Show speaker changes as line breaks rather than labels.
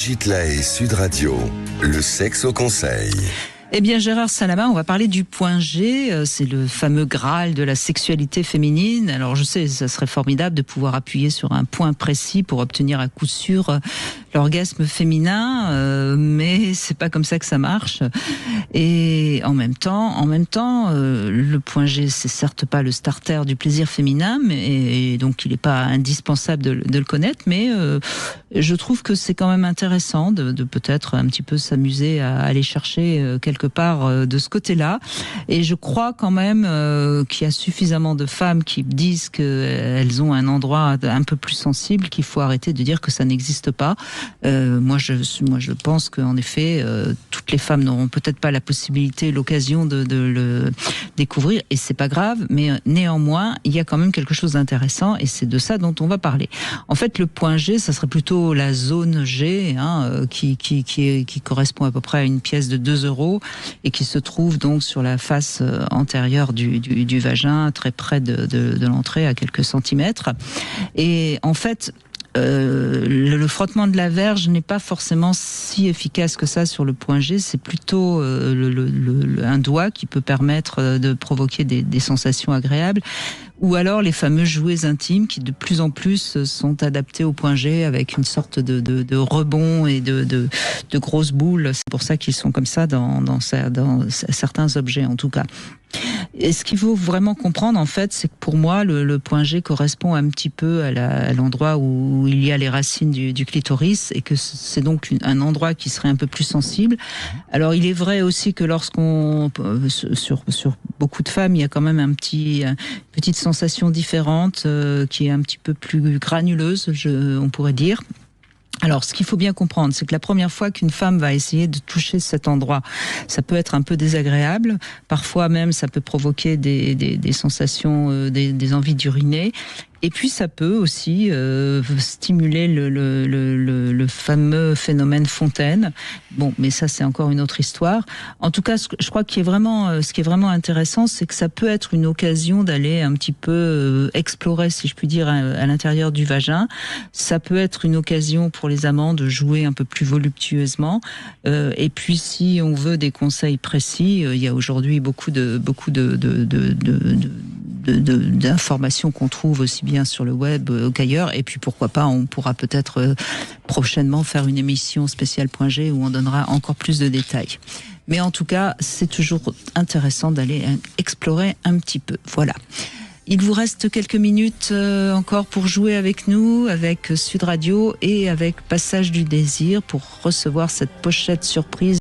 Gitla et Sud Radio, le sexe au conseil.
Eh bien, Gérard Salama, on va parler du point G. C'est le fameux Graal de la sexualité féminine. Alors, je sais, ça serait formidable de pouvoir appuyer sur un point précis pour obtenir à coup sûr l'orgasme féminin, mais c'est pas comme ça que ça marche. Et en même temps, le point G, c'est certes pas le starter du plaisir féminin, et donc il n'est pas indispensable de le connaître, mais je trouve que c'est quand même intéressant de peut-être un petit peu s'amuser à aller chercher quelque part de ce côté-là. Et je crois quand même qu'il y a suffisamment de femmes qui disent qu'elles ont un endroit un peu plus sensible, qu'il faut arrêter de dire que ça n'existe pas. Moi, je pense qu'en effet, toutes les femmes n'auront peut-être pas la possibilité, l'occasion de le découvrir, et c'est pas grave, mais néanmoins, il y a quand même quelque chose d'intéressant, et c'est de ça dont on va parler. En fait, le point G, ça serait plutôt la zone G, qui correspond à peu près à une pièce de 2 € et qui se trouve donc sur la face antérieure du vagin, très près de l'entrée, à quelques centimètres. Et en fait, le frottement de la verge n'est pas forcément si efficace que ça sur le point G. C'est plutôt un doigt qui peut permettre de provoquer des sensations agréables, ou alors les fameux jouets intimes qui de plus en plus sont adaptés au point G avec une sorte de rebond et de grosses boules. C'est pour ça qu'ils sont comme ça dans certains objets en tout cas. Et ce qu'il faut vraiment comprendre, en fait, c'est que pour moi, le point G correspond un petit peu à l'endroit où il y a les racines du clitoris, et que c'est donc un endroit qui serait un peu plus sensible. Alors, il est vrai aussi que sur beaucoup de femmes, il y a quand même une petite sensation différente qui est un petit peu plus granuleuse, on pourrait dire. Alors, ce qu'il faut bien comprendre, c'est que la première fois qu'une femme va essayer de toucher cet endroit, ça peut être un peu désagréable. Parfois même, ça peut provoquer des sensations, des envies d'uriner. Et puis, ça peut aussi stimuler le fameux phénomène fontaine. Bon, mais ça, c'est encore une autre histoire. En tout cas, je crois ce qui est vraiment intéressant, c'est que ça peut être une occasion d'aller un petit peu explorer, si je puis dire, à l'intérieur du vagin. Ça peut être une occasion pour les amants de jouer un peu plus voluptueusement. Et puis, si on veut des conseils précis, il y a aujourd'hui beaucoup d'informations qu'on trouve aussi bien sur le web qu'ailleurs, et puis pourquoi pas, on pourra peut-être prochainement faire une émission spéciale point G où on donnera encore plus de détails. Mais en tout cas, c'est toujours intéressant d'aller explorer un petit peu. Voilà. Il vous reste quelques minutes encore pour jouer avec nous, avec Sud Radio et avec Passage du Désir, pour recevoir cette pochette surprise